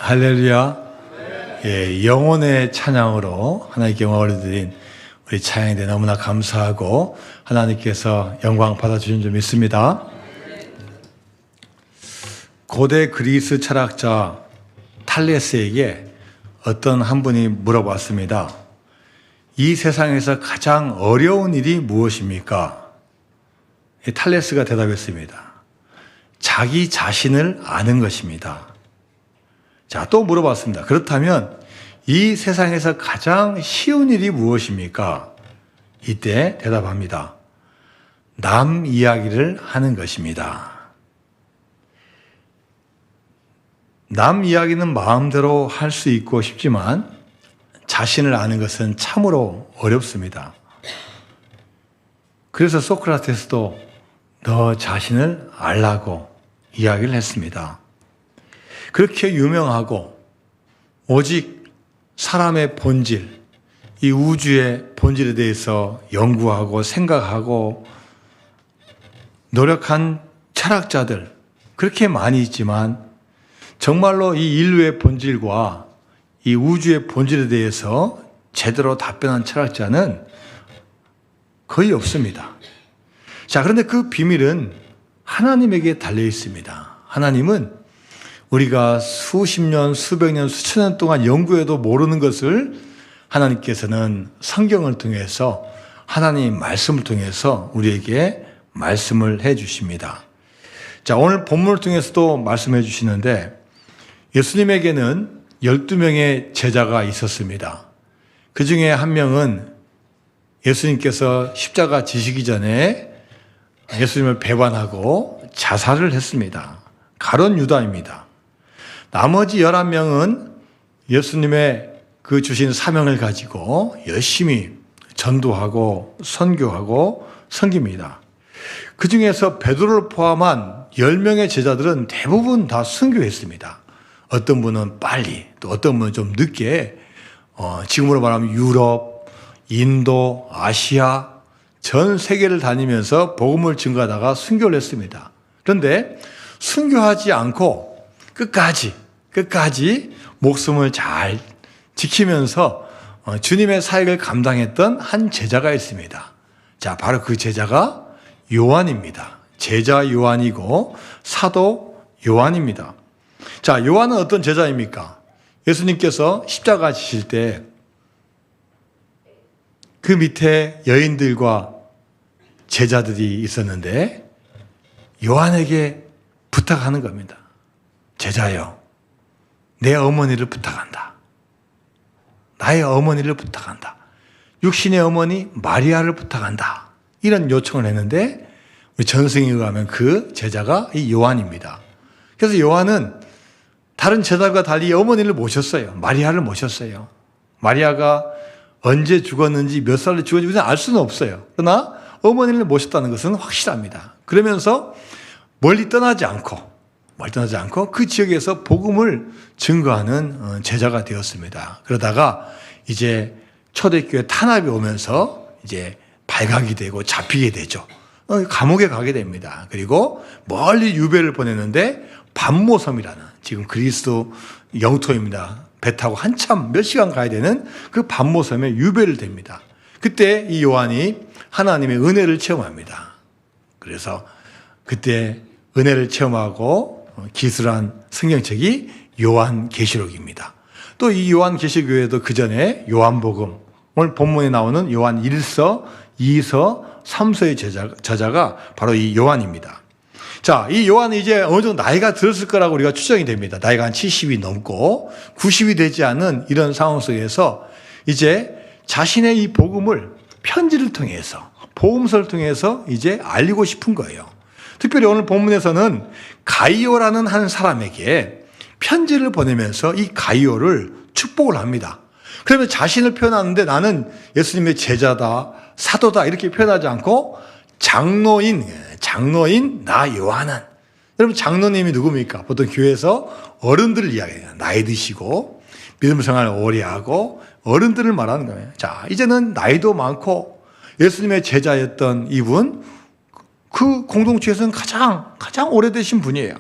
할렐루야. 예, 영혼의 찬양으로 하나님께 영광을 드린 우리 찬양에 너무나 감사하고 하나님께서 영광 받아주신 줄 믿습니다. 고대 그리스 철학자 탈레스에게 어떤 한 분이 물어봤습니다. 이 세상에서 가장 어려운 일이 무엇입니까? 탈레스가 대답했습니다. 자기 자신을 아는 것입니다. 자, 또 물어봤습니다. 그렇다면 이 세상에서 가장 쉬운 일이 무엇입니까? 이때 대답합니다. 남 이야기를 하는 것입니다. 남 이야기는 마음대로 할 수 있고 쉽지만 자신을 아는 것은 참으로 어렵습니다. 그래서 소크라테스도 너 자신을 알라고 이야기를 했습니다. 그렇게 유명하고 오직 사람의 본질, 이 우주의 본질에 대해서 연구하고 생각하고 노력한 철학자들 그렇게 많이 있지만 정말로 이 인류의 본질과 이 우주의 본질에 대해서 제대로 답변한 철학자는 거의 없습니다. 자, 그런데 그 비밀은 하나님에게 달려 있습니다. 하나님은 우리가 수십 년, 수백 년, 수천 년 동안 연구해도 모르는 것을 하나님께서는 성경을 통해서 하나님 말씀을 통해서 우리에게 말씀을 해 주십니다. 자, 오늘 본문을 통해서도 말씀해 주시는데 예수님에게는 12명의 제자가 있었습니다. 그 중에 한 명은 예수님께서 십자가 지시기 전에 예수님을 배반하고 자살을 했습니다. 가룟 유다입니다. 나머지 11명은 예수님의 그 주신 사명을 가지고 열심히 전도하고 선교하고 섬깁니다. 그 중에서 베드로를 포함한 10명의 제자들은 대부분 다 순교했습니다. 어떤 분은 빨리, 또 어떤 분은 좀 늦게, 지금으로 말하면 유럽, 인도, 아시아, 전 세계를 다니면서 복음을 증거하다가 순교를 했습니다. 그런데 순교하지 않고 끝까지 목숨을 잘 지키면서 주님의 사역을 감당했던 한 제자가 있습니다. 자, 바로 그 제자가 요한입니다. 제자 요한이고 사도 요한입니다. 자, 요한은 어떤 제자입니까? 예수님께서 십자가 지실 때 그 밑에 여인들과 제자들이 있었는데 요한에게 부탁하는 겁니다. 제자여, 내 어머니를 부탁한다. 나의 어머니를 부탁한다. 육신의 어머니 마리아를 부탁한다. 이런 요청을 했는데 우리 전승에 의하면 그 제자가 이 요한입니다. 그래서 요한은 다른 제자들과 달리 어머니를 모셨어요. 마리아를 모셨어요. 마리아가 언제 죽었는지 몇 살에 죽었는지 알 수는 없어요. 그러나 어머니를 모셨다는 것은 확실합니다. 그러면서 멀리 떠나지 않고 그 지역에서 복음을 증거하는 제자가 되었습니다. 그러다가 이제 초대교회 탄압이 오면서 이제 발각이 되고 잡히게 되죠. 감옥에 가게 됩니다. 그리고 멀리 유배를 보냈는데 반모섬이라는 지금 그리스도 영토입니다. 배 타고 한참 몇 시간 가야 되는 그 반모섬에 유배를 됩니다. 그때 이 요한이 하나님의 은혜를 체험합니다. 그래서 그때 은혜를 체험하고 기술한 성경책이 요한계시록입니다. 또 이 요한계시록에도 그 전에 요한복음, 오늘 본문에 나오는 요한 1서, 2서, 3서의 저자가 바로 이 요한입니다. 자, 이 요한은 이제 어느 정도 나이가 들었을 거라고 우리가 추정이 됩니다. 나이가 한 70이 넘고 90이 되지 않은 이런 상황 속에서 이제 자신의 이 복음을 편지를 통해서, 복음서를 통해서 이제 알리고 싶은 거예요. 특별히 오늘 본문에서는 가이오라는 한 사람에게 편지를 보내면서 이 가이오를 축복을 합니다. 그러면 자신을 표현하는데 나는 예수님의 제자다, 사도다 이렇게 표현하지 않고 장로인 나 요한은. 여러분 장로님이 누굽니까? 보통 교회에서 어른들을 이야기해요. 나이 드시고 믿음 생활을 오래 하고 어른들을 말하는 거예요. 자, 이제는 나이도 많고 예수님의 제자였던 이분, 그 공동체에서는 가장 오래되신 분이에요.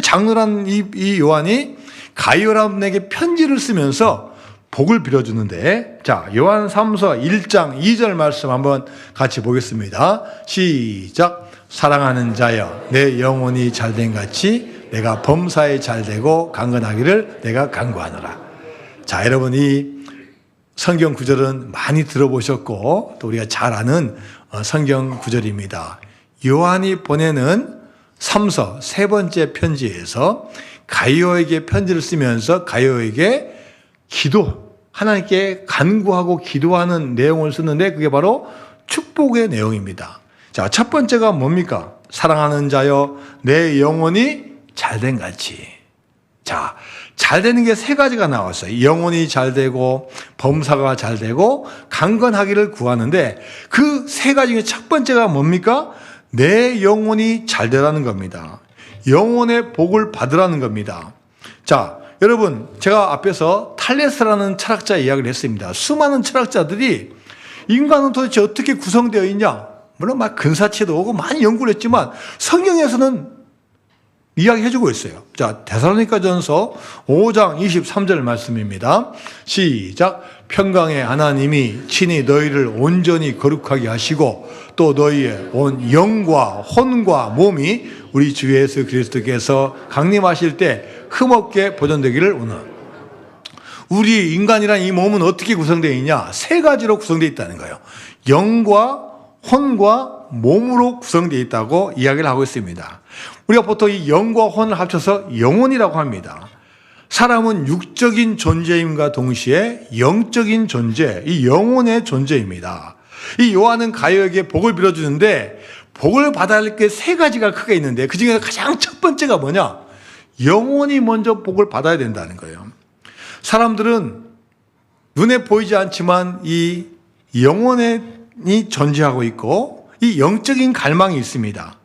장로란 이 요한이 가이오라분에게 편지를 쓰면서 복을 빌어주는데, 자, 요한 3서 1장 2절 말씀 한번 같이 보겠습니다. 시작. 사랑하는 자여, 내 영혼이 잘된 같이 내가 범사에 잘되고 강건하기를 내가 간구하노라. 자, 여러분, 이 성경 구절은 많이 들어보셨고 또 우리가 잘 아는 성경 구절입니다. 요한이 보내는 3서 세 번째 편지에서 가이오에게 편지를 쓰면서 가이오에게 하나님께 간구하고 기도하는 내용을 쓰는데 그게 바로 축복의 내용입니다. 자, 첫 번째가 뭡니까? 사랑하는 자여, 내 영혼이 잘된 같이. 자, 잘 되는 게 세 가지가 나왔어요. 영혼이 잘 되고 범사가 잘 되고 강건하기를 구하는데 그 세 가지 중에 첫 번째가 뭡니까? 내 영혼이 잘 되라는 겁니다. 영혼의 복을 받으라는 겁니다. 자, 여러분, 제가 앞에서 탈레스라는 철학자 이야기를 했습니다. 수많은 철학자들이 인간은 도대체 어떻게 구성되어 있냐? 물론 막 근사치도 오고 많이 연구를 했지만 성경에서는 이야기해주고 있어요. 자, 데살로니가전서 5장 23절 말씀입니다. 시작. 평강의 하나님이 친히 너희를 온전히 거룩하게 하시고 또 너희의 온 영과 혼과 몸이 우리 주 예수 그리스도께서 강림하실 때 흠없게 보존되기를 원하노라. 우리 인간이란 이 몸은 어떻게 구성되어 있냐? 세 가지로 구성되어 있다는 거예요. 영과 혼과 몸으로 구성되어 있다고 이야기를 하고 있습니다. 우리가 보통 이 영과 혼을 합쳐서 영혼이라고 합니다. 사람은 육적인 존재임과 동시에 영적인 존재, 이 영혼의 존재입니다. 이 요한은 가이오에게 복을 빌어주는데 복을 받아야 할 게 세 가지가 크게 있는데 그 중에서 가장 첫 번째가 뭐냐? 영혼이 먼저 복을 받아야 된다는 거예요. 사람들은 눈에 보이지 않지만 이 영혼이 존재하고 있고 이 영적인 갈망이 있습니다.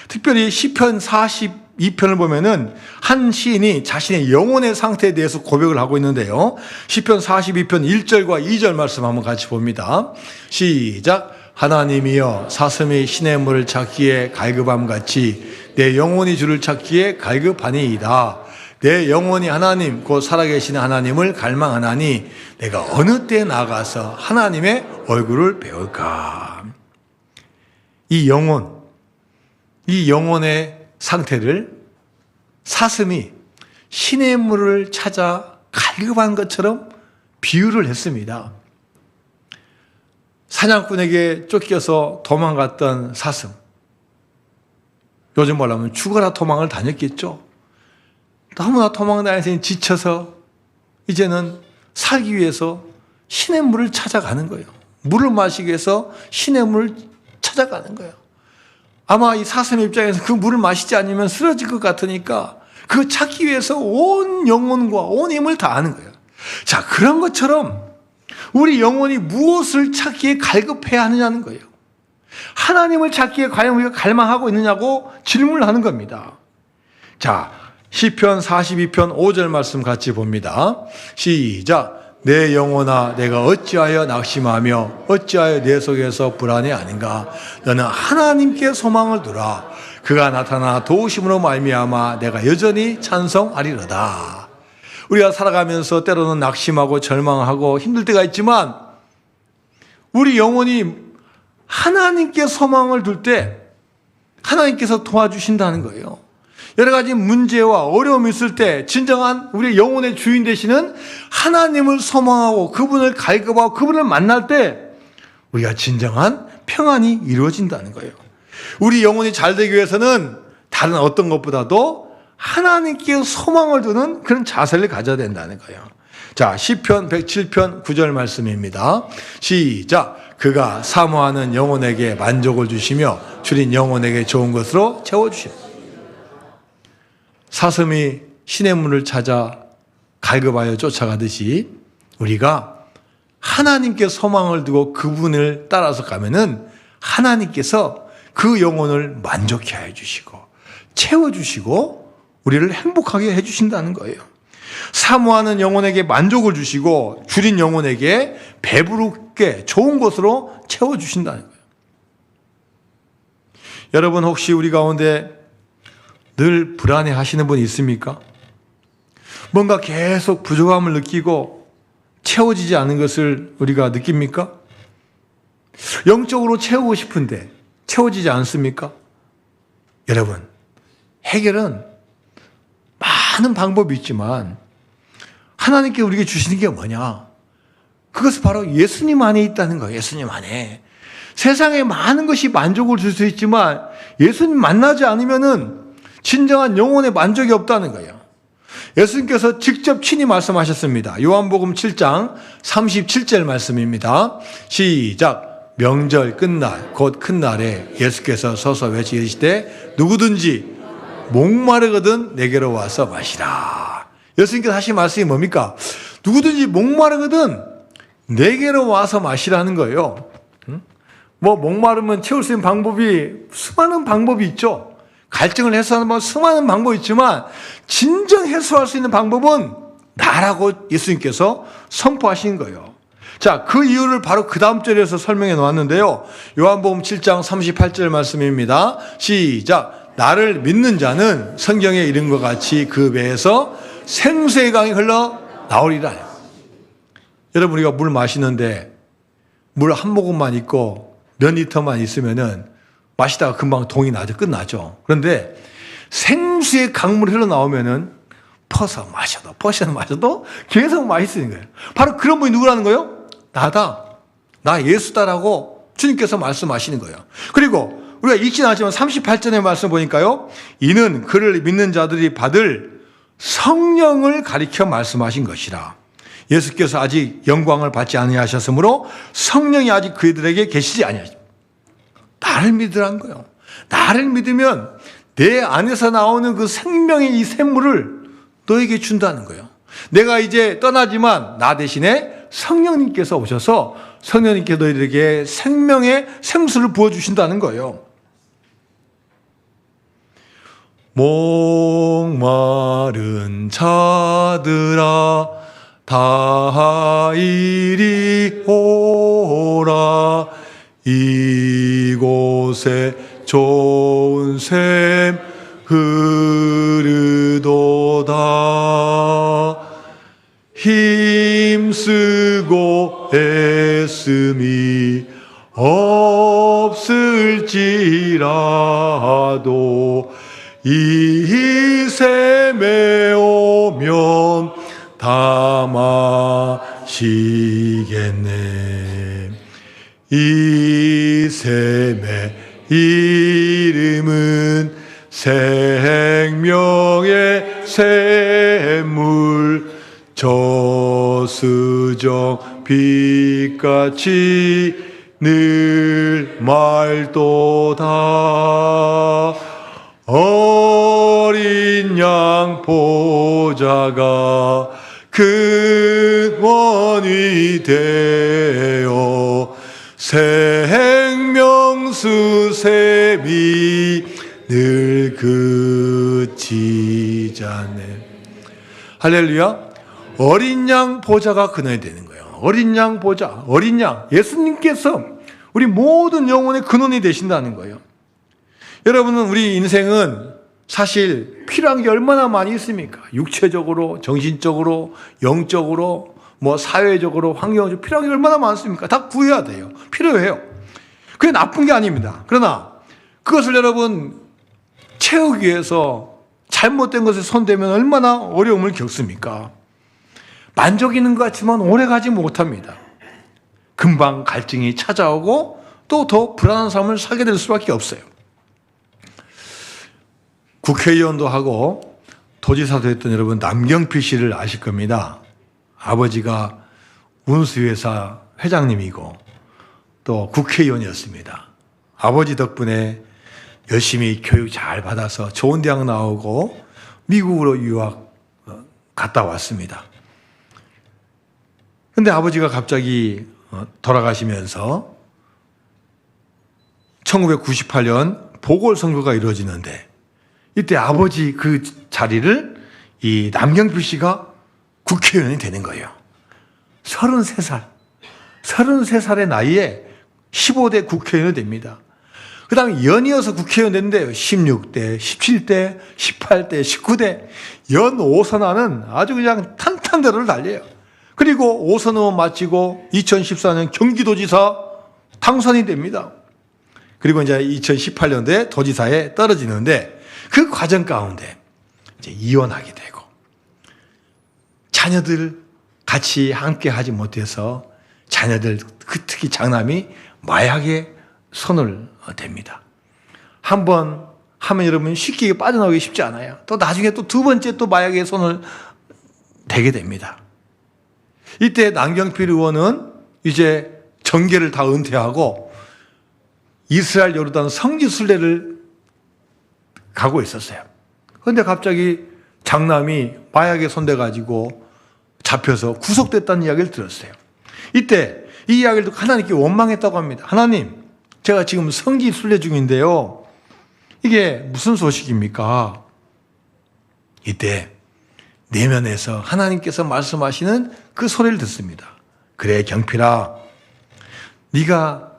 특별히 시편 42편을 보면은 한 시인이 자신의 영혼의 상태에 대해서 고백을 하고 있는데요. 시편 42편 1절과 2절 말씀 한번 같이 봅니다. 시작. 하나님이여 사슴이 시냇 물을 찾기에 갈급함같이 내 영혼이 주를 찾기에 갈급하니이다. 내 영혼이 하나님 곧 살아계신 하나님을 갈망하나니 내가 어느 때 나가서 하나님의 얼굴을 배울까. 이 영혼의 상태를 사슴이 시냇물을 찾아 갈급한 것처럼 비유를 했습니다. 사냥꾼에게 쫓겨서 도망갔던 사슴, 요즘 말하면 죽어라 도망을 다녔겠죠. 너무나 도망 다니서 지쳐서 이제는 살기 위해서 시냇물을 찾아가는 거예요. 물을 마시기 위해서 시냇물을 찾아가는 거예요. 아마 이 사슴 입장에서 그 물을 마시지 않으면 쓰러질 것 같으니까 그거 찾기 위해서 온 영혼과 온 힘을 다하는 거예요. 자, 그런 것처럼 우리 영혼이 무엇을 찾기에 갈급해야 하느냐는 거예요. 하나님을 찾기에 과연 우리가 갈망하고 있느냐고 질문을 하는 겁니다. 자, 시편 42편 5절 말씀 같이 봅니다. 시작. 내 영혼아 내가 어찌하여 낙심하며 어찌하여 내 속에서 불안이 아닌가. 너는 하나님께 소망을 두라. 그가 나타나 도우심으로 말미암아 내가 여전히 찬송하리로다. 우리가 살아가면서 때로는 낙심하고 절망하고 힘들 때가 있지만 우리 영혼이 하나님께 소망을 둘 때 하나님께서 도와주신다는 거예요. 여러 가지 문제와 어려움이 있을 때 진정한 우리 영혼의 주인 되시는 하나님을 소망하고 그분을 갈급하고 그분을 만날 때 우리가 진정한 평안이 이루어진다는 거예요. 우리 영혼이 잘 되기 위해서는 다른 어떤 것보다도 하나님께 소망을 두는 그런 자세를 가져야 된다는 거예요. 자, 시편 107편 9절 말씀입니다. 시작. 그가 사모하는 영혼에게 만족을 주시며 줄인 영혼에게 좋은 것으로 채워주시오. 사슴이 시냇물을 찾아 갈급하여 쫓아가듯이 우리가 하나님께 소망을 두고 그분을 따라서 가면은 하나님께서 그 영혼을 만족해 해주시고 채워주시고 우리를 행복하게 해주신다는 거예요. 사모하는 영혼에게 만족을 주시고 줄인 영혼에게 배부르게 좋은 것으로 채워주신다는 거예요. 여러분 혹시 우리 가운데 늘 불안해 하시는 분 있습니까? 뭔가 계속 부족함을 느끼고 채워지지 않은 것을 우리가 느낍니까? 영적으로 채우고 싶은데 채워지지 않습니까? 여러분, 해결은 많은 방법이 있지만 하나님께 우리에게 주시는 게 뭐냐? 그것은 바로 예수님 안에 있다는 거예요. 예수님 안에. 세상에 많은 것이 만족을 줄 수 있지만 예수님 만나지 않으면은 진정한 영혼의 만족이 없다는 거예요. 예수님께서 직접 친히 말씀하셨습니다. 요한복음 7장 37절 말씀입니다. 시작. 명절 끝날 곧 큰 날에 예수께서 서서 외치 이르시되 누구든지 목마르거든 내게로 와서 마시라. 예수님께서 하신 말씀이 뭡니까? 누구든지 목마르거든 내게로 와서 마시라는 거예요. 목마르면 채울 수 있는 방법이 수많은 방법이 있죠. 갈증을 해소하는 수많은 방법이 있지만 진정 해소할 수 있는 방법은 나라고 예수님께서 선포하신 거예요. 자, 그 이유를 바로 그 다음 절에서 설명해 놓았는데요. 요한복음 7장 38절 말씀입니다. 시작. 나를 믿는 자는 성경에 이른 것 같이 그 배에서 생수의 강이 흘러 나오리라. 여러분, 우리가 물 마시는데 물 한 모금만 있고 몇 리터만 있으면은 마시다가 금방 동이 나죠. 끝나죠. 그런데 생수의 강물이 흘러나오면은 퍼서 마셔도 계속 맛있는 거예요. 바로 그런 분이 누구라는 거예요? 나다. 나 예수다라고 주님께서 말씀하시는 거예요. 그리고 우리가 읽진 않지만 38절의 말씀 보니까요. 이는 그를 믿는 자들이 받을 성령을 가리켜 말씀하신 것이라. 예수께서 아직 영광을 받지 아니하셨으므로 성령이 아직 그들에게 계시지 아니하십니다. 나를 믿으라는 거예요. 나를 믿으면 내 안에서 나오는 그 생명의 이 샘물을 너에게 준다는 거예요. 내가 이제 떠나지만 나 대신에 성령님께서 오셔서 성령님께 너희들에게 생명의 생수를 부어주신다는 거예요. 목마른 자들아 다 이리 오라. 이곳에 좋은 샘 흐르도다. 힘쓰고 애씀이 없을지라도 이 샘에 오면 다 마시겠네. 이 샘의 이름은 생명의 샘물. 저수정 빛같이 늘 맑도다. 어린 양 보좌가 근원이 되어 생명수 샘이 늘 그치자네. 할렐루야. 어린 양 보좌가 근원이 되는 거예요. 어린 양 보좌, 어린 양. 예수님께서 우리 모든 영혼의 근원이 되신다는 거예요. 여러분은 우리 인생은 사실 필요한 게 얼마나 많이 있습니까? 육체적으로, 정신적으로, 영적으로, 사회적으로, 환경적으로 필요한 게 얼마나 많습니까? 다 구해야 돼요. 필요해요. 그게 나쁜 게 아닙니다. 그러나 그것을 여러분 채우기 위해서 잘못된 것에 손대면 얼마나 어려움을 겪습니까? 만족이 있는 것 같지만 오래가지 못합니다. 금방 갈증이 찾아오고 또 더 불안한 삶을 살게 될 수밖에 없어요. 국회의원도 하고 도지사도 했던 여러분 남경필 씨를 아실 겁니다. 아버지가 운수회사 회장님이고 또 국회의원이었습니다. 아버지 덕분에 열심히 교육 잘 받아서 좋은 대학 나오고 미국으로 유학 갔다 왔습니다. 근데 아버지가 갑자기 돌아가시면서 1998년 보궐선거가 이루어지는데 이때 아버지 그 자리를 이 남경필 씨가 국회의원이 되는 거예요. 33살의 나이에 15대 국회의원이 됩니다. 그 다음에 연이어서 국회의원 됐는데요. 16대, 17대, 18대, 19대. 연 5선안은 아주 그냥 탄탄대로를 달려요. 그리고 5선 의원 마치고 2014년 경기도지사 당선이 됩니다. 그리고 이제 2018년도에 도지사에 떨어지는데 그 과정 가운데 이제 이혼하게 되고 자녀들 같이 함께 하지 못해서 자녀들, 특히 장남이 마약에 손을 댑니다. 한 번 하면 여러분 쉽게 빠져나오기 쉽지 않아요. 또 나중에 또 두 번째 또 마약에 손을 대게 됩니다. 이때 남경필 의원은 이제 정계를 다 은퇴하고 이스라엘 요르단 성지 순례를 가고 있었어요. 그런데 갑자기 장남이 마약에 손대가지고 잡혀서 구속됐다는 이야기를 들었어요. 이때 이 이야기를 듣고 하나님께 원망했다고 합니다. 하나님, 제가 지금 성지 순례 중인데요. 이게 무슨 소식입니까? 이때 내면에서 하나님께서 말씀하시는 그 소리를 듣습니다. 그래, 경필아, 네가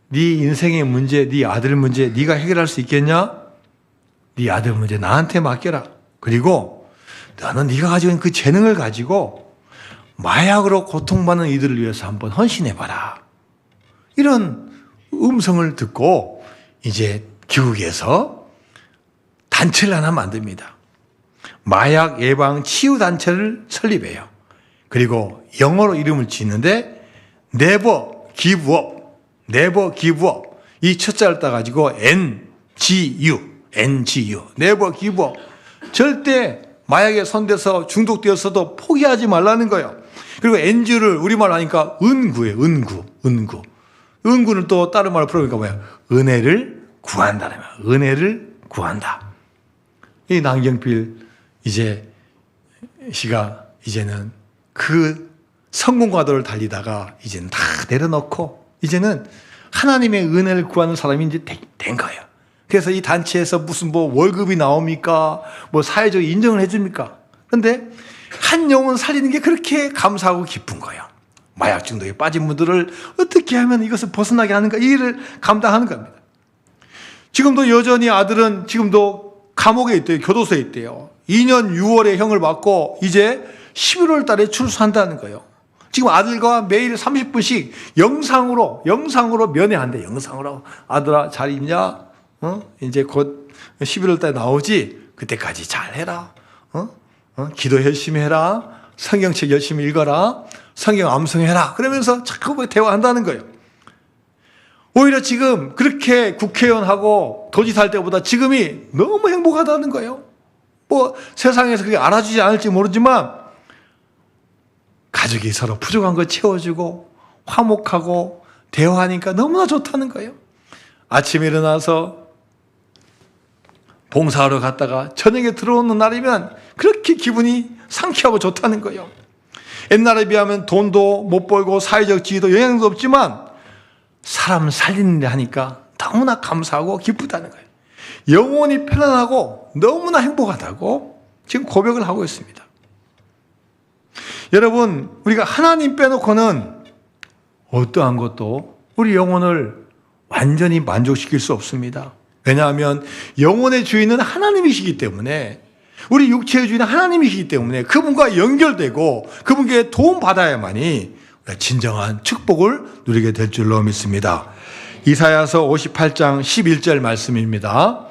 네 인생의 문제, 네 아들 문제 네가 해결할 수 있겠냐? 네 아들 문제 나한테 맡겨라. 그리고 너는 네가 가지고 있는 그 재능을 가지고 마약으로 고통받는 이들을 위해서 한번 헌신해봐라. 이런 음성을 듣고 이제 기국에서 단체를 하나 만듭니다. 마약 예방 치유 단체를 설립해요. 그리고 영어로 이름을 짓는데 Never Give Up, Never Give Up. 이 첫 자를 따가지고 NGU, Never Give Up. 절대 마약에 손대서 중독되었어도 포기하지 말라는 거예요. 그리고 NG를 우리말로 하니까 은구예요. 은구. 은구는 또 다른 말로 풀어보니까 뭐야? 은혜를 구한다는 거야. 은혜를 구한다. 이 남경필 이제 씨가 이제는 그 성공과도를 달리다가 이제는 다 내려놓고 이제는 하나님의 은혜를 구하는 사람이 이제 된 거예요. 그래서 이 단체에서 무슨 뭐 월급이 나옵니까? 뭐 사회적 인정을 해줍니까? 그런데 한 영혼 살리는 게 그렇게 감사하고 기쁜 거예요. 마약 중독에 빠진 분들을 어떻게 하면 이것을 벗어나게 하는가, 이 일을 감당하는 겁니다. 지금도 여전히 아들은 지금도 감옥에 있대요. 교도소에 있대요. 2년 6월에 형을 받고 이제 11월 달에 출소한다는 거예요. 지금 아들과 매일 30분씩 영상으로 면회한대. 영상으로. 아들아, 잘 있냐? 이제 곧 11월 달에 나오지? 그때까지 잘 해라. 기도 열심히 해라. 성경책 열심히 읽어라. 성경 암송해라. 그러면서 자꾸 대화한다는 거예요. 오히려 지금 그렇게 국회의원하고 도지사 할 때보다 지금이 너무 행복하다는 거예요. 뭐 세상에서 그게 알아주지 않을지 모르지만 가족이 서로 부족한 거 채워주고 화목하고 대화하니까 너무나 좋다는 거예요. 아침에 일어나서 봉사하러 갔다가 저녁에 들어오는 날이면 그렇게 기분이 상쾌하고 좋다는 거예요. 옛날에 비하면 돈도 못 벌고 사회적 지위도 영향도 없지만 사람 살리는 데 하니까 너무나 감사하고 기쁘다는 거예요. 영혼이 편안하고 너무나 행복하다고 지금 고백을 하고 있습니다. 여러분, 우리가 하나님 빼놓고는 어떠한 것도 우리 영혼을 완전히 만족시킬 수 없습니다. 왜냐하면 영혼의 주인은 하나님이시기 때문에, 우리 육체의 주인은 하나님이시기 때문에 그분과 연결되고 그분께 도움받아야만이 진정한 축복을 누리게 될 줄로 믿습니다. 이사야서 58장 11절 말씀입니다.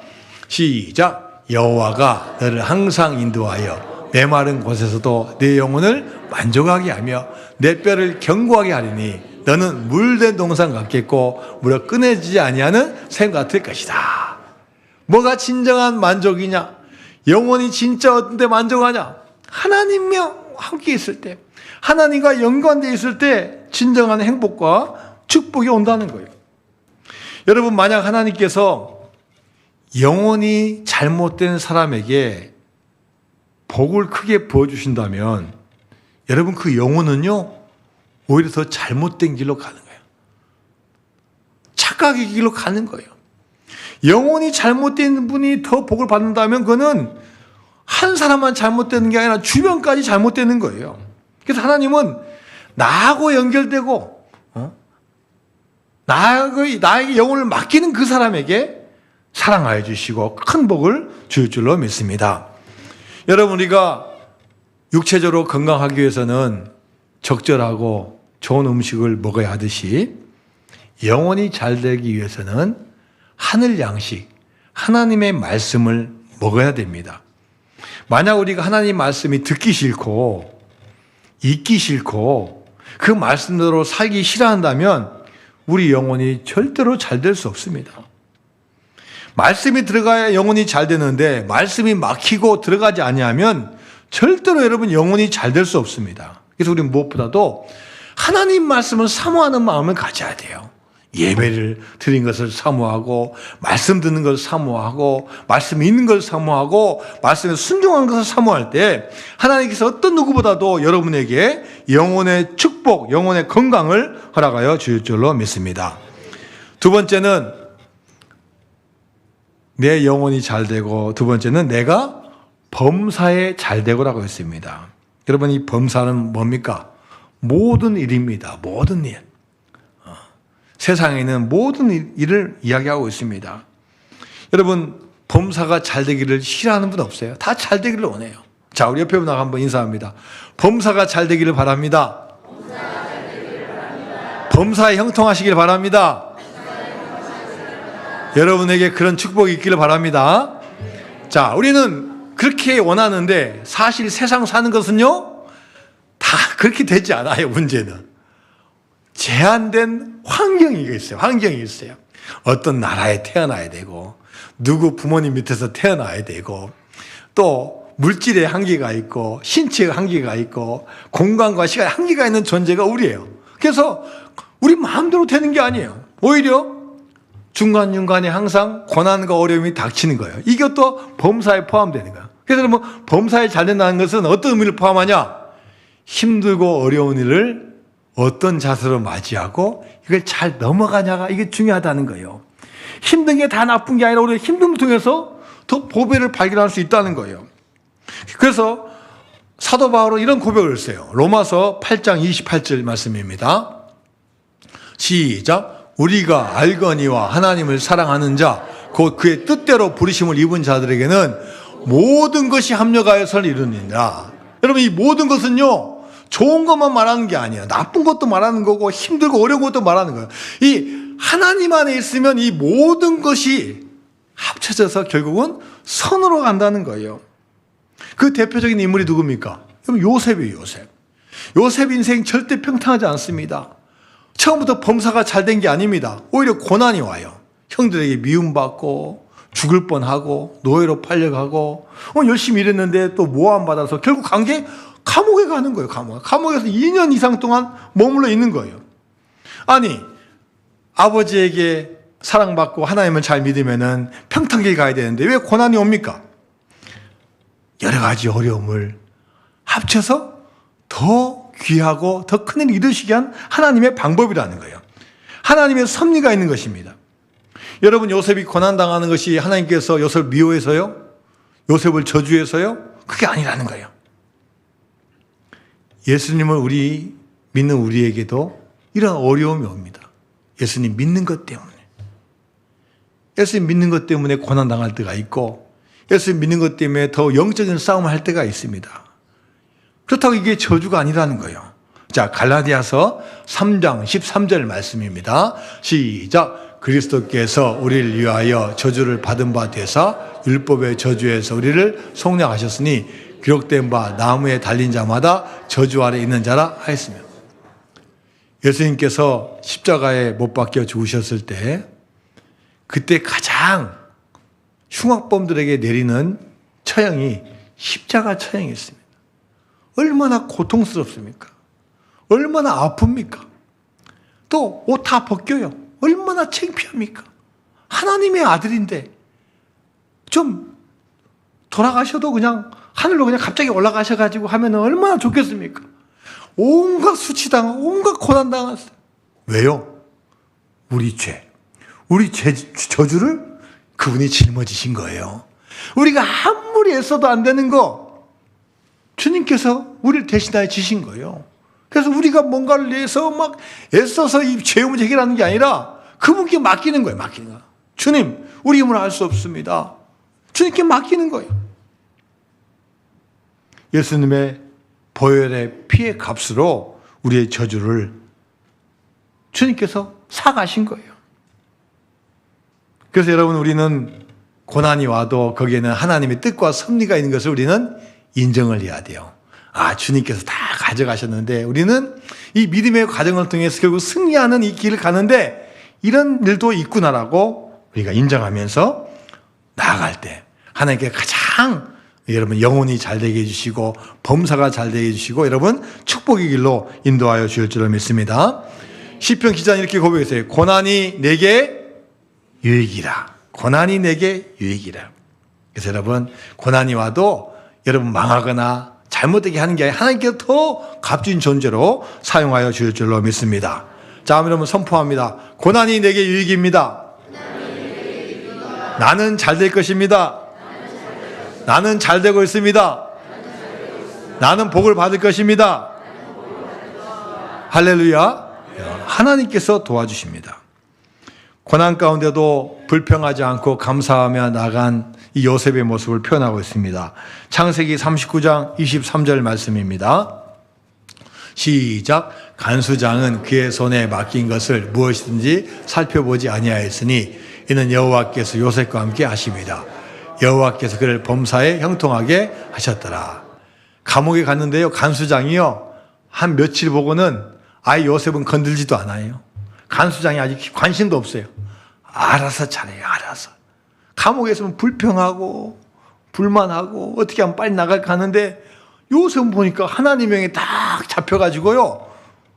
시작. 여호와가 너를 항상 인도하여 메마른 곳에서도 내 영혼을 만족하게 하며 내 뼈를 견고하게 하리니 너는 물된 동산 같겠고 물어 끊어지지 아니하는 샘 같을 것이다. 뭐가 진정한 만족이냐? 영혼이 진짜 어떤 데 만족하냐? 하나님과 함께 있을 때, 하나님과 연관되어 있을 때 진정한 행복과 축복이 온다는 거예요. 여러분, 만약 하나님께서 영혼이 잘못된 사람에게 복을 크게 부어주신다면 여러분, 그 영혼은요 오히려 더 잘못된 길로 가는 거예요. 착각의 길로 가는 거예요. 영혼이 잘못된 분이 더 복을 받는다면 그거는 한 사람만 잘못되는 게 아니라 주변까지 잘못되는 거예요. 그래서 하나님은 나하고 연결되고 나에게 영혼을 맡기는 그 사람에게 사랑하여 주시고 큰 복을 줄 줄로 믿습니다. 여러분, 우리가 육체적으로 건강하기 위해서는 적절하고 좋은 음식을 먹어야 하듯이 영혼이 잘 되기 위해서는 하늘 양식, 하나님의 말씀을 먹어야 됩니다. 만약 우리가 하나님 말씀이 듣기 싫고 읽기 싫고 그 말씀대로 살기 싫어한다면 우리 영혼이 절대로 잘 될 수 없습니다. 말씀이 들어가야 영혼이 잘 되는데 말씀이 막히고 들어가지 아니하면 절대로 여러분 영혼이 잘 될 수 없습니다. 그래서 우리는 무엇보다도 하나님 말씀을 사모하는 마음을 가져야 돼요. 예배를 드린 것을 사모하고 말씀 듣는 것을 사모하고 말씀 읽는 것을 사모하고 말씀에 순종한 것을 사모할 때 하나님께서 어떤 누구보다도 여러분에게 영혼의 축복, 영혼의 건강을 허락하여 주실 줄로 믿습니다. 두 번째는 내 영혼이 잘 되고, 두 번째는 내가 범사에 잘 되고라고 했습니다. 여러분, 이 범사는 뭡니까? 모든 일입니다. 모든 일. 세상에 있는 모든 일을 이야기하고 있습니다. 여러분, 범사가 잘 되기를 싫어하는 분 없어요? 다 잘 되기를 원해요. 자, 우리 옆에 분하고 한번 인사합니다. 범사가 잘 되기를 바랍니다. 범사에 형통하시길 바랍니다. 여러분에게 그런 축복이 있기를 바랍니다. 자, 우리는 그렇게 원하는데 사실 세상 사는 것은요, 다 그렇게 되지 않아요. 문제는 제한된 환경이 있어요. 환경이 있어요. 어떤 나라에 태어나야 되고, 누구 부모님 밑에서 태어나야 되고, 또 물질의 한계가 있고, 신체의 한계가 있고, 공간과 시간의 한계가 있는 존재가 우리예요. 그래서 우리 마음대로 되는 게 아니에요. 오히려 중간중간에 항상 고난과 어려움이 닥치는 거예요. 이것도 범사에 포함되는 거예요. 그래서 뭐 범사에 잘 된다는 것은 어떤 의미를 포함하냐? 힘들고 어려운 일을 어떤 자세로 맞이하고 이걸 잘 넘어가냐가 이게 중요하다는 거예요. 힘든 게 다 나쁜 게 아니라 우리가 힘듦을 통해서 더 보배를 발견할 수 있다는 거예요. 그래서 사도 바울은 이런 고백을 했어요. 로마서 8장 28절 말씀입니다. 시작. 우리가 알거니와 하나님을 사랑하는 자, 곧 그의 뜻대로 부르심을 입은 자들에게는 모든 것이 합력하여 선을 이루느니라. 여러분, 이 모든 것은요, 좋은 것만 말하는 게 아니에요. 나쁜 것도 말하는 거고 힘들고 어려운 것도 말하는 거예요. 이 하나님 안에 있으면 이 모든 것이 합쳐져서 결국은 선으로 간다는 거예요. 그 대표적인 인물이 누굽니까? 요셉이에요. 요셉. 요셉 인생 절대 평탄하지 않습니다. 처음부터 범사가 잘 된 게 아닙니다. 오히려 고난이 와요. 형들에게 미움받고 죽을 뻔하고 노예로 팔려가고 열심히 일했는데 또 모함받아서 결국 감옥에 가는 거예요. 감옥에서 2년 이상 동안 머물러 있는 거예요. 아니, 아버지에게 사랑받고 하나님을 잘 믿으면은 평탄길 가야 되는데 왜 고난이 옵니까? 여러 가지 어려움을 합쳐서 더 귀하고 더 큰 일을 이루시게 한 하나님의 방법이라는 거예요. 하나님의 섭리가 있는 것입니다. 여러분, 요셉이 고난당하는 것이 하나님께서 요셉을 미워해서요? 요셉을 저주해서요? 그게 아니라는 거예요. 예수님을 믿는 우리에게도 이런 어려움이 옵니다. 예수님 믿는 것 때문에. 예수님 믿는 것 때문에 고난당할 때가 있고, 예수님 믿는 것 때문에 더 영적인 싸움을 할 때가 있습니다. 그렇다고 이게 저주가 아니라는 거예요. 자, 갈라디아서 3장 13절 말씀입니다. 시작. 그리스도께서 우리를 위하여 저주를 받은 바 되사 율법의 저주에서 우리를 속량하셨으니 기록된 바 나무에 달린 자마다 저주 아래 있는 자라 하였으며. 예수님께서 십자가에 못 박혀 죽으셨을 때 그때 가장 흉악범들에게 내리는 처형이 십자가 처형이었습니다. 얼마나 고통스럽습니까? 얼마나 아픕니까? 또 옷 다 벗겨요. 얼마나 창피합니까? 하나님의 아들인데 좀 돌아가셔도 그냥 하늘로 그냥 갑자기 올라가셔가지고 하면 얼마나 좋겠습니까? 온갖 수치당하고 온갖 고난당했어요. 왜요? 우리 저주를 그분이 짊어지신 거예요. 우리가 아무리 애써도 안 되는 거 주님께서 우리를 대신하여 지신 거예요. 그래서 우리가 뭔가를 위해서 막 애써서 이 죄 문제 해결하는 게 아니라 그분께 맡기는 거예요. 맡기는 거. 주님, 우리 힘으로 할 수 없습니다. 주님께 맡기는 거예요. 예수님의 보혈의 피의 값으로 우리의 저주를 주님께서 사가신 거예요. 그래서 여러분, 우리는 고난이 와도 거기에는 하나님의 뜻과 섭리가 있는 것을 우리는 인정을 해야 돼요. 아, 주님께서 다 가져가셨는데 우리는 이 믿음의 과정을 통해서 결국 승리하는 이 길을 가는데 이런 일도 있구나라고 우리가 인정하면서 나아갈 때 하나님께 가장 여러분 영혼이 잘 되게 해주시고 범사가 잘 되게 해주시고 여러분 축복의 길로 인도하여 주실 줄을 믿습니다. 시편 기자는 이렇게 고백했어요. 고난이 내게 유익이라. 고난이 내게 유익이라. 그래서 여러분, 고난이 와도 여러분 망하거나 잘못되게 하는 게 아니라 하나님께서 더 값진 존재로 사용하여 주실 줄로 믿습니다. 자, 여러분 선포합니다. 고난이 내게 유익입니다. 나는 잘 될 것입니다. 나는 잘 되고 있습니다. 나는 복을 받을 것입니다. 할렐루야. 하나님께서 도와주십니다. 고난 가운데도 불평하지 않고 감사하며 나간 이 요셉의 모습을 표현하고 있습니다. 창세기 39장 23절 말씀입니다. 시작. 간수장은 그의 손에 맡긴 것을 무엇이든지 살펴보지 아니하였으니 이는 여호와께서 요셉과 함께 하십니다. 여호와께서 그를 범사에 형통하게 하셨더라. 감옥에 갔는데요, 간수장이요 한 며칠 보고는 아예 요셉은 건들지도 않아요. 간수장이 아직 관심도 없어요. 알아서 잘해요. 알아서. 감옥에 있으면 불평하고 불만하고 어떻게 하면 빨리 나갈까 하는데 요셉은 보니까 하나님의 영에 딱 잡혀가지고요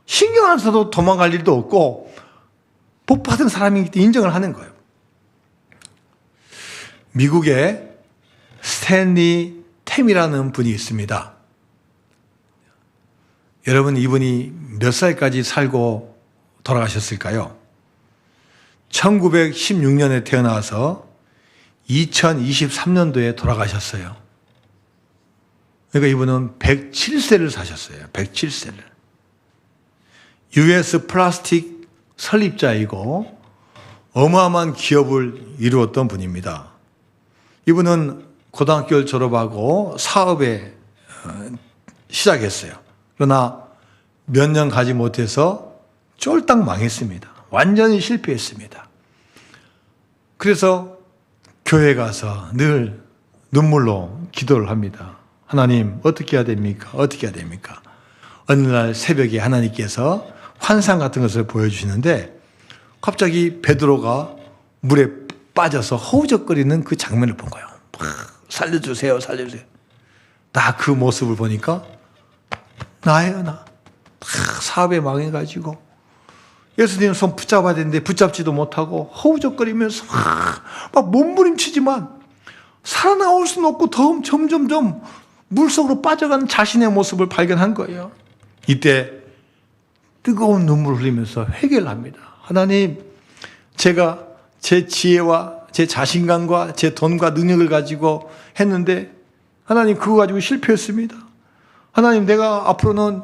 신경 안 써도 도망갈 일도 없고 복 받은 사람이기 때문에 인정을 하는 거예요. 미국에 스탠리 템이라는 분이 있습니다. 여러분, 이분이 몇 살까지 살고 돌아가셨을까요? 1916년에 태어나서 2023년도에 돌아가셨어요. 그러니까 이분은 107세를 사셨어요. 107세를. US 플라스틱 설립자이고 어마어마한 기업을 이루었던 분입니다. 이분은 고등학교를 졸업하고 사업에 시작했어요. 그러나 몇 년 가지 못해서 쫄딱 망했습니다. 완전히 실패했습니다. 그래서 교회 가서 늘 눈물로 기도를 합니다. 하나님, 어떻게 해야 됩니까? 어떻게 해야 됩니까? 어느 날 새벽에 하나님께서 환상 같은 것을 보여주시는데 갑자기 베드로가 물에 빠져서 허우적거리는 그 장면을 본 거예요. 살려주세요, 살려주세요. 나 그 모습을 보니까 나예요, 나. 사업에 망해가지고 예수님 손 붙잡아야 되는데 붙잡지도 못하고 허우적거리면서 막 몸부림치지만 살아나올 수는 없고 점점점 물속으로 빠져가는 자신의 모습을 발견한 거예요. 이때 뜨거운 눈물을 흘리면서 회개를 합니다. 하나님, 제가 제 지혜와 제 자신감과 제 돈과 능력을 가지고 했는데 하나님, 그거 가지고 실패했습니다. 하나님, 내가 앞으로는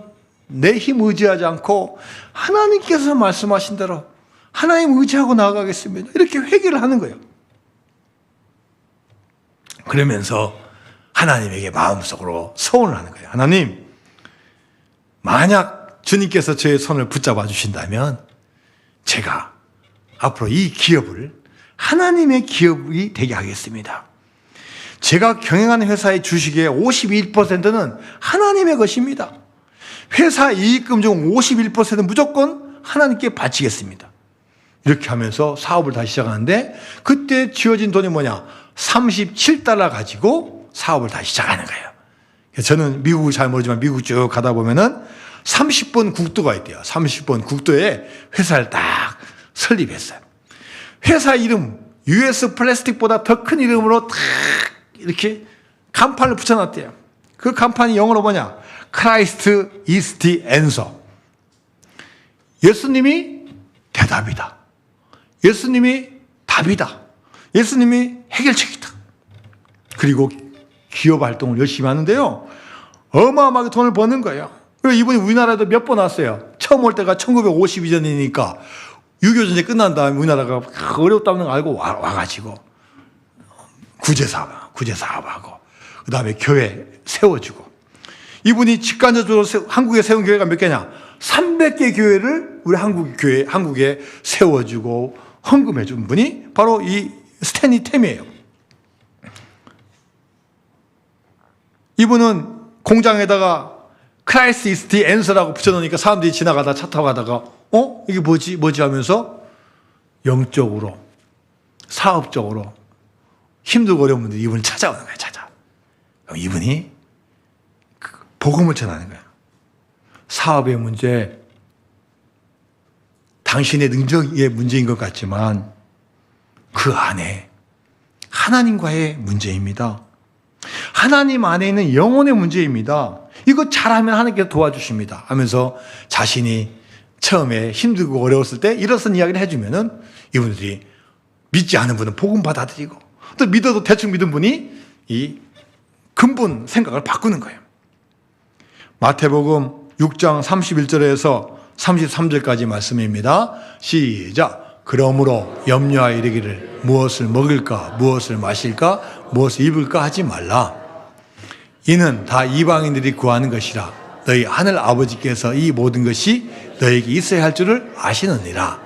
내 힘 의지하지 않고 하나님께서 말씀하신 대로 하나님 의지하고 나아가겠습니다. 이렇게 회개를 하는 거예요. 그러면서 하나님에게 마음속으로 소원을 하는 거예요. 하나님, 만약 주님께서 저의 손을 붙잡아 주신다면 제가 앞으로 이 기업을 하나님의 기업이 되게 하겠습니다. 제가 경영하는 회사의 주식의 51%는 하나님의 것입니다. 회사 이익금 중 51%는 무조건 하나님께 바치겠습니다. 이렇게 하면서 사업을 다시 시작하는데 그때 쥐어진 돈이 뭐냐? 37달러 가지고 사업을 다시 시작하는 거예요. 저는 미국을 잘 모르지만 미국 쭉 가다 보면은 30번 국도가 있대요. 30번 국도에 회사를 딱 설립했어요. 회사 이름 US 플라스틱보다 더 큰 이름으로 딱 이렇게 간판을 붙여놨대요. 그 간판이 영어로 뭐냐? 크라이스트 이스티 앤서. 예수님이 대답이다. 예수님이 답이다. 예수님이 해결책이다. 그리고 기업 활동을 열심히 하는데요. 어마어마하게 돈을 버는 거예요. 그리고 이분이 우리나라에도 몇 번 왔어요. 처음 올 때가 1952년이니까 6.25 전쟁 끝난 다음에 우리나라가 어렵다는 걸 알고 와가지고 구제사업하고 그 다음에 교회 세워주고, 이분이 직간접적으로 한국에 세운 교회가 몇 개냐? 300개 교회를 우리 한국에 세워주고 헌금해준 분이 바로 이 스탠리 템이에요. 이분은 공장에다가 크라이스트 이스 디 앤서라고 붙여놓으니까 사람들이 지나가다 차 타고 가다가 이게 뭐지 하면서 영적으로, 사업적으로 힘들고 어려운 분들이 이분을 찾아오는 거예요. 그럼 이분이 복음을 전하는 거예요. 사업의 문제, 당신의 능력의 문제인 것 같지만 그 안에 하나님과의 문제입니다. 하나님 안에 있는 영혼의 문제입니다. 이거 잘하면 하나님께서 도와주십니다 하면서 자신이 처음에 힘들고 어려웠을 때 일어선 이야기를 해주면은 이분들이 믿지 않은 분은 복음 받아들이고, 또 믿어도 대충 믿은 분이 이 근본 생각을 바꾸는 거예요. 마태복음 6장 31절에서 33절까지 말씀입니다. 시작. 그러므로 염려하여 이르기를 무엇을 먹을까, 무엇을 마실까, 무엇을 입을까 하지 말라. 이는 다 이방인들이 구하는 것이라. 너희 하늘 아버지께서 이 모든 것이 너희에게 있어야 할 줄을 아시느니라.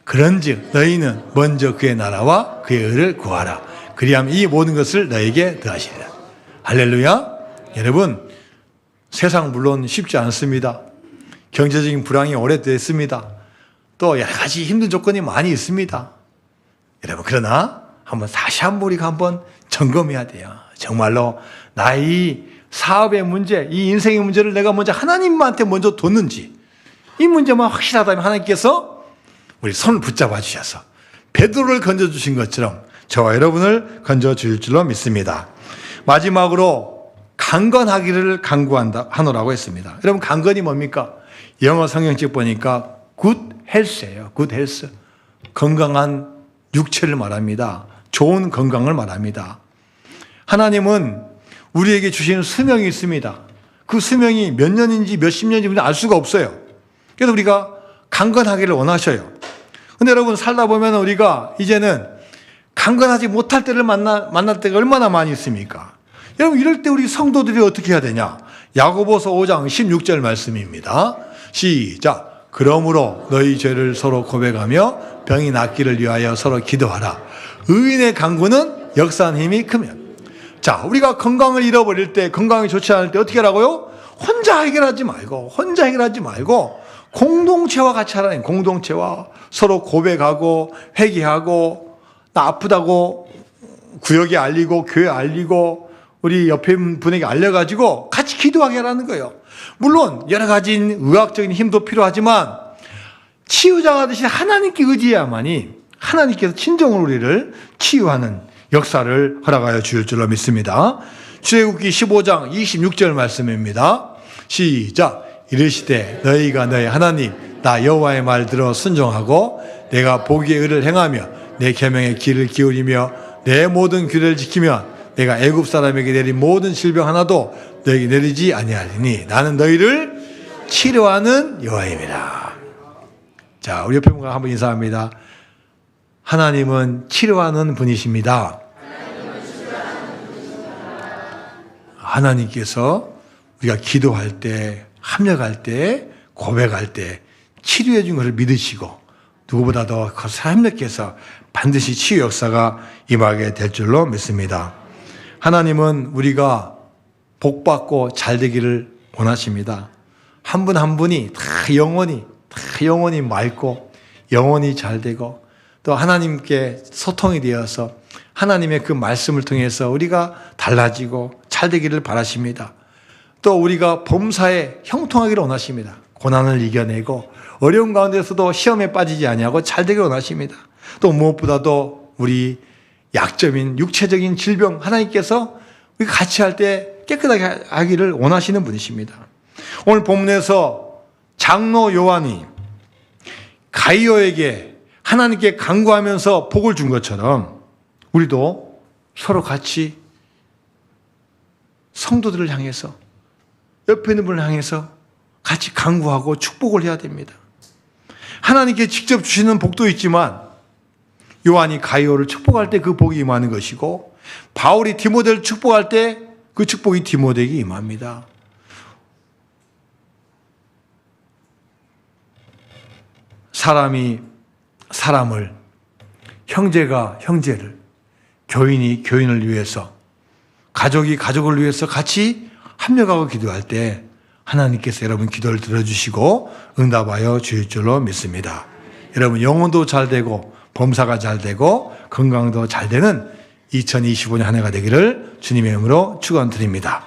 그런즉 너희는 먼저 그의 나라와 그의 의를 구하라. 그리하면 이 모든 것을 너희에게 더하시리라. 할렐루야. 여러분, 세상 물론 쉽지 않습니다. 경제적인 불황이 오래됐습니다. 또 여러 가지 힘든 조건이 많이 있습니다. 여러분, 그러나 다시 한번 우리가 한번 점검해야 돼요. 정말로 나의 사업의 문제, 이 인생의 문제를 내가 먼저 하나님한테 먼저 뒀는지, 이 문제만 확실하다면 하나님께서 우리 손을 붙잡아 주셔서 베드로를 건져주신 것처럼 저와 여러분을 건져주실 줄로 믿습니다. 마지막으로 강건하기를 하노라고 했습니다. 여러분, 강건이 뭡니까? 영어 성경책 보니까 good health예요. good health. 건강한 육체를 말합니다. 좋은 건강을 말합니다. 하나님은 우리에게 주시는 수명이 있습니다. 그 수명이 몇 년인지 몇십 년인지 알 수가 없어요. 그래서 우리가 강건하기를 원하셔요. 근데 여러분, 살다 보면 우리가 이제는 강건하지 못할 때를 만날 때가 얼마나 많이 있습니까? 여러분, 이럴 때 우리 성도들이 어떻게 해야 되냐? 야고보서 5장 16절 말씀입니다. 시작. 그러므로 너희 죄를 서로 고백하며 병이 낫기를 위하여 서로 기도하라. 의인의 강구는 역사하는 힘이 크면. 자, 우리가 건강을 잃어버릴 때, 건강이 좋지 않을 때 어떻게 하라고요? 혼자 해결하지 말고 공동체와 같이 하라는, 공동체와 서로 고백하고 회개하고, 나 아프다고 구역에 알리고 교회에 알리고 우리 옆에 분에게 알려가지고 같이 기도하게 하라는 거예요. 물론 여러 가지 의학적인 힘도 필요하지만 치유자가 되신 하나님께 의지해야만이 하나님께서 진정으로 우리를 치유하는 역사를 허락하여 주실 줄로 믿습니다. 출애굽기 15장 26절 말씀입니다. 시작. 이르시되 너희가 너희 하나님 나 여호와의 말 들어 순종하고 내가 보기에 의를 행하며 내 계명의 귀를 기울이며 내 모든 규례를 지키면 내가 애굽 사람에게 내린 모든 질병 하나도 너에게 내리지 아니하리니 나는 너희를 치료하는 여호와입니다. 자, 우리 옆에 분과 한번 인사합니다. 하나님은 치료하는 분이십니다. 하나님께서 우리가 기도할 때, 합력할 때, 고백할 때 치료해 준 것을 믿으시고 누구보다도 협력해서 반드시 치유 역사가 임하게 될 줄로 믿습니다. 하나님은 우리가 복받고 잘 되기를 원하십니다. 한 분 한 분이 다 영혼이 맑고 영혼이 잘 되고 또 하나님께 소통이 되어서 하나님의 그 말씀을 통해서 우리가 달라지고 잘 되기를 바라십니다. 또 우리가 범사에 형통하기를 원하십니다. 고난을 이겨내고 어려운 가운데서도 시험에 빠지지 아니하고 잘 되기를 원하십니다. 또 무엇보다도 우리 약점인 육체적인 질병 하나님께서 우리 같이 할 때 깨끗하게 하기를 원하시는 분이십니다. 오늘 본문에서 장로 요한이 가이오에게 하나님께 간구하면서 복을 준 것처럼 우리도 서로 같이 성도들을 향해서 옆에 있는 분을 향해서 같이 간구하고 축복을 해야 됩니다. 하나님께 직접 주시는 복도 있지만 요한이 가이오를 축복할 때 그 복이 임하는 것이고 바울이 디모데를 축복할 때 그 축복이 디모데에게 임합니다. 사람이 사람을, 형제가 형제를, 교인이 교인을 위해서, 가족이 가족을 위해서 같이 합력하고 기도할 때 하나님께서 여러분 기도를 들어주시고 응답하여 주실 줄로 믿습니다. 여러분 영혼도 잘 되고 범사가 잘 되고 건강도 잘 되는 2025년 한 해가 되기를 주님의 이름으로 축원드립니다.